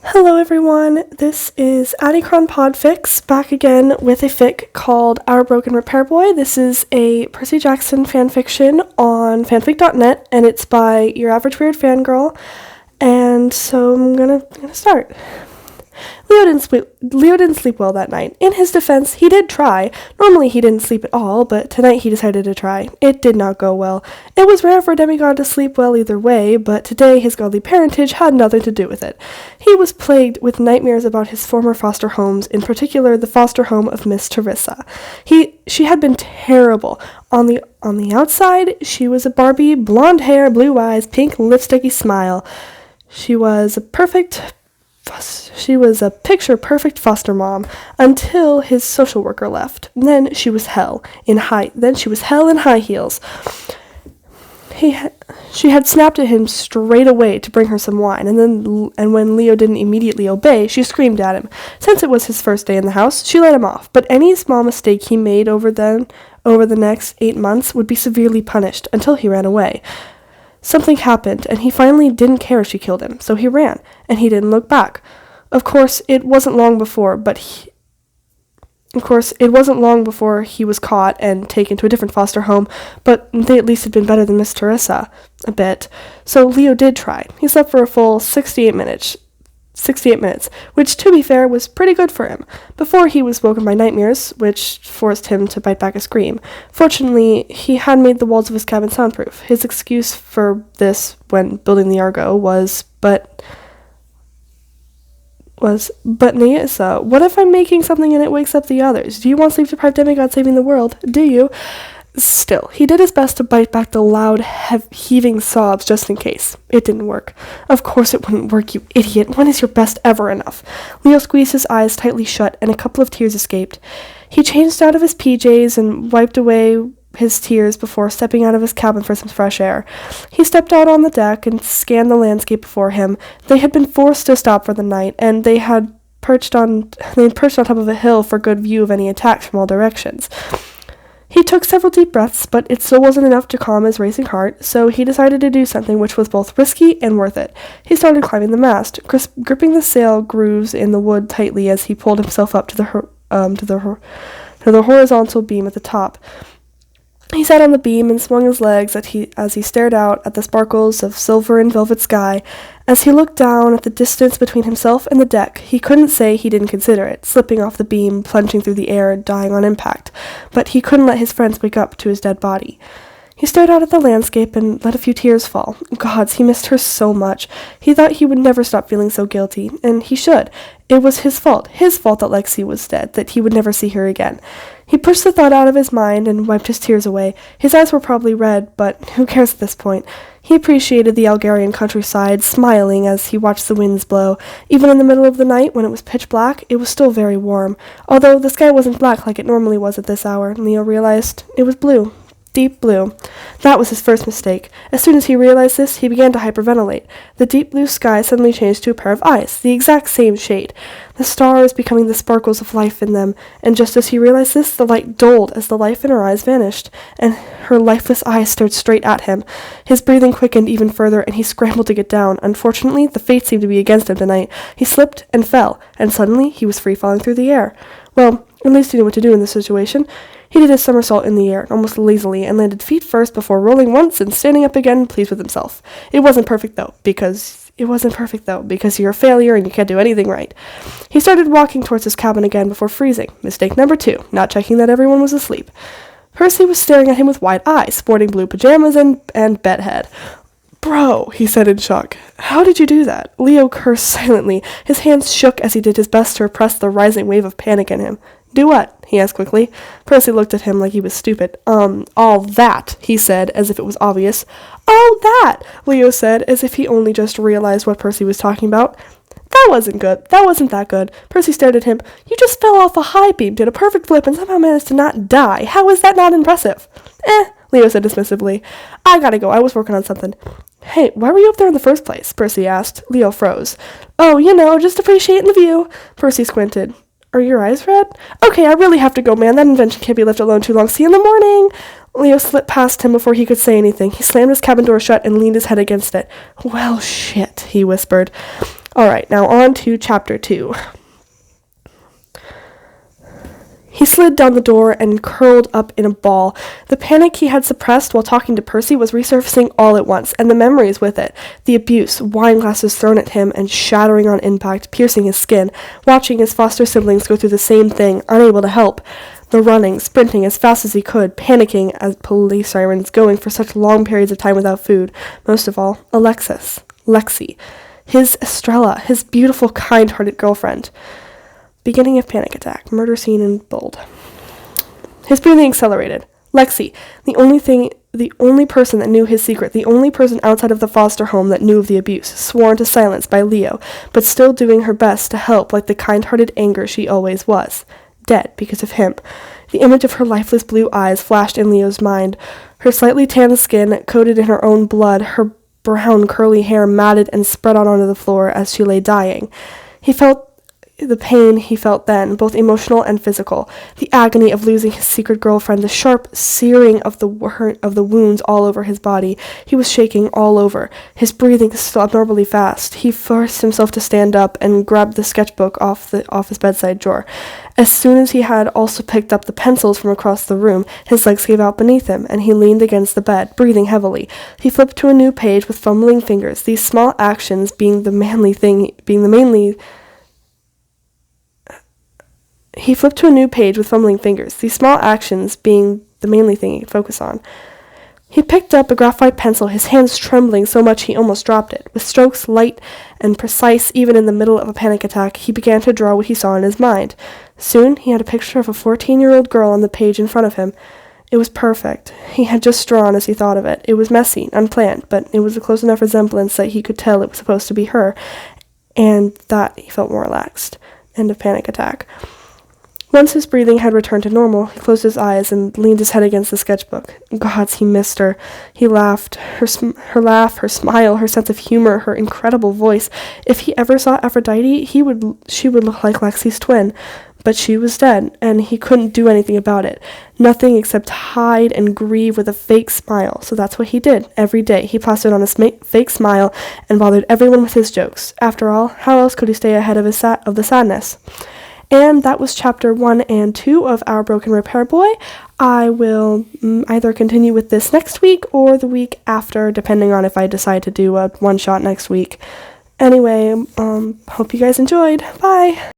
Hello everyone, this is Addicron Podfic back again with a fic called Our Broken Repair Boy. This is a Percy Jackson fanfiction on fanfic.net and it's by Your Average Weird Fangirl. And so I'm gonna start. Leo didn't sleep well that night. In his defense, he did try. Normally he didn't sleep at all, but tonight he decided to try. It did not go well. It was rare for a demigod to sleep well either way, but today his godly parentage had nothing to do with it. He was plagued with nightmares about his former foster homes, in particular the foster home of Miss Teresa. She had been terrible. On the outside, she was a Barbie, blonde hair, blue eyes, pink lipsticky smile. She was a picture-perfect foster mom until his social worker left. Then she was hell in high heels. She had snapped at him straight away to bring her some wine, and when Leo didn't immediately obey, she screamed at him. Since it was his first day in the house, she let him off, but any small mistake he made over the next 8 months would be severely punished until he ran away. Something happened, and he finally didn't care if she killed him, so he ran, and he didn't look back. Of course, it wasn't long before he was caught and taken to a different foster home, but they at least had been better than Miss Teresa, a bit. So Leo did try. He slept for a full 68 minutes, which, to be fair, was pretty good for him, before he was woken by nightmares, which forced him to bite back a scream. Fortunately, he had made the walls of his cabin soundproof. His excuse for this when building the Argo was, but Nyssa, what if I'm making something and it wakes up the others? Do you want sleep-deprived demigod saving the world? Do you? Still, he did his best to bite back the loud, heaving sobs just in case. It didn't work. Of course it wouldn't work, you idiot. When is your best ever enough? Leo squeezed his eyes tightly shut, and a couple of tears escaped. He changed out of his PJs and wiped away his tears before stepping out of his cabin for some fresh air. He stepped out on the deck and scanned the landscape before him. They had been forced to stop for the night, and they had perched on top of a hill for good view of any attacks from all directions. He took several deep breaths, but it still wasn't enough to calm his racing heart, so he decided to do something which was both risky and worth it. He started climbing the mast, gripping the sail grooves in the wood tightly as he pulled himself up to the horizontal beam at the top. He sat on the beam and swung his legs as he stared out at the sparkles of silver and velvet sky. As he looked down at the distance between himself and the deck, he couldn't say he didn't consider it, slipping off the beam, plunging through the air, dying on impact. But he couldn't let his friends wake up to his dead body. He stared out at the landscape and let a few tears fall. Gods, he missed her so much. He thought he would never stop feeling so guilty, and he should. It was his fault that Lexi was dead, that he would never see her again. He pushed the thought out of his mind and wiped his tears away. His eyes were probably red, but who cares at this point? He appreciated the Algarian countryside, smiling as he watched the winds blow. Even in the middle of the night, when it was pitch black, it was still very warm. Although the sky wasn't black like it normally was at this hour, Leo realized it was blue. Deep blue. That was his first mistake. As soon as he realized this, he began to hyperventilate. The deep blue sky suddenly changed to a pair of eyes, the exact same shade, the stars becoming the sparkles of life in them, and just as he realized this, the light dulled as the life in her eyes vanished, and her lifeless eyes stared straight at him. His breathing quickened even further, and he scrambled to get down. Unfortunately, the fates seemed to be against him tonight. He slipped and fell, and suddenly he was free-falling through the air. Well, at least he knew what to do in this situation. He did a somersault in the air, almost lazily, and landed feet first before rolling once and standing up again, pleased with himself. It wasn't perfect, though, because you're a failure and you can't do anything right. He started walking towards his cabin again before freezing. Mistake number 2, not checking that everyone was asleep. Percy was staring at him with wide eyes, sporting blue pajamas and bedhead. "Bro," he said in shock. "How did you do that?" Leo cursed silently. His hands shook as he did his best to repress the rising wave of panic in him. "Do what?" he asked quickly. Percy looked at him like he was stupid. All that," he said, as if it was obvious. "All that," Leo said, as if he only just realized what Percy was talking about. "That wasn't good. That wasn't that good." Percy stared at him. "You just fell off a high beam, did a perfect flip, and somehow managed to not die. How is that not impressive?" Leo said dismissively. "I gotta go. I was working on something." "Hey, why were you up there in the first place?" Percy asked. Leo froze. "Oh, just appreciating the view." Percy squinted. "Are your eyes red?" "Okay, I really have to go, man. That invention can't be left alone too long. See you in the morning." Leo slipped past him before he could say anything. He slammed his cabin door shut and leaned his head against it. "Well, shit," he whispered. Alright, now on to chapter 2. He slid down the door and curled up in a ball. The panic he had suppressed while talking to Percy was resurfacing all at once, and the memories with it. The abuse, wine glasses thrown at him and shattering on impact, piercing his skin, watching his foster siblings go through the same thing, unable to help. The running, sprinting as fast as he could, panicking as police sirens, going for such long periods of time without food. Most of all, Lexi. His Estrella, his beautiful, kind-hearted girlfriend. Beginning of panic attack. Murder scene in bold. His breathing accelerated. Lexi, the only person that knew his secret, the only person outside of the foster home that knew of the abuse, sworn to silence by Leo, but still doing her best to help like the kind-hearted anger she always was. Dead because of him. The image of her lifeless blue eyes flashed in Leo's mind. Her slightly tanned skin coated in her own blood, her brown curly hair matted and spread out onto the floor as she lay dying. He felt the pain he felt then, both emotional and physical, the agony of losing his secret girlfriend, the sharp searing of the wounds all over his body. He was shaking all over, his breathing still abnormally fast. He forced himself to stand up and grabbed the sketchbook off his bedside drawer. As soon as he had also picked up the pencils from across the room, his legs gave out beneath him, and he leaned against the bed, breathing heavily. He flipped to a new page with fumbling fingers, these small actions being the mainly thing He flipped to a new page with fumbling fingers, these small actions being the mainly thing he could focus on. He picked up a graphite pencil, his hands trembling so much he almost dropped it. With strokes light and precise even in the middle of a panic attack, he began to draw what he saw in his mind. Soon he had a picture of a 14-year-old girl on the page in front of him. It was perfect. He had just drawn as he thought of it. It was messy, unplanned, but it was a close enough resemblance that he could tell it was supposed to be her, and that he felt more relaxed. End of panic attack. Once his breathing had returned to normal, he closed his eyes and leaned his head against the sketchbook. Gods, he missed her. He laughed. Her laugh, her smile, her sense of humor, her incredible voice. If he ever saw Aphrodite, she would look like Lexi's twin. But she was dead, and he couldn't do anything about it. Nothing except hide and grieve with a fake smile. So that's what he did. Every day, he plastered on a fake smile and bothered everyone with his jokes. After all, how else could he stay ahead of the sadness? And that was chapter 1 and 2 of Our Broken Repair Boy. I will either continue with this next week or the week after, depending on if I decide to do a one-shot next week. Anyway, hope you guys enjoyed. Bye!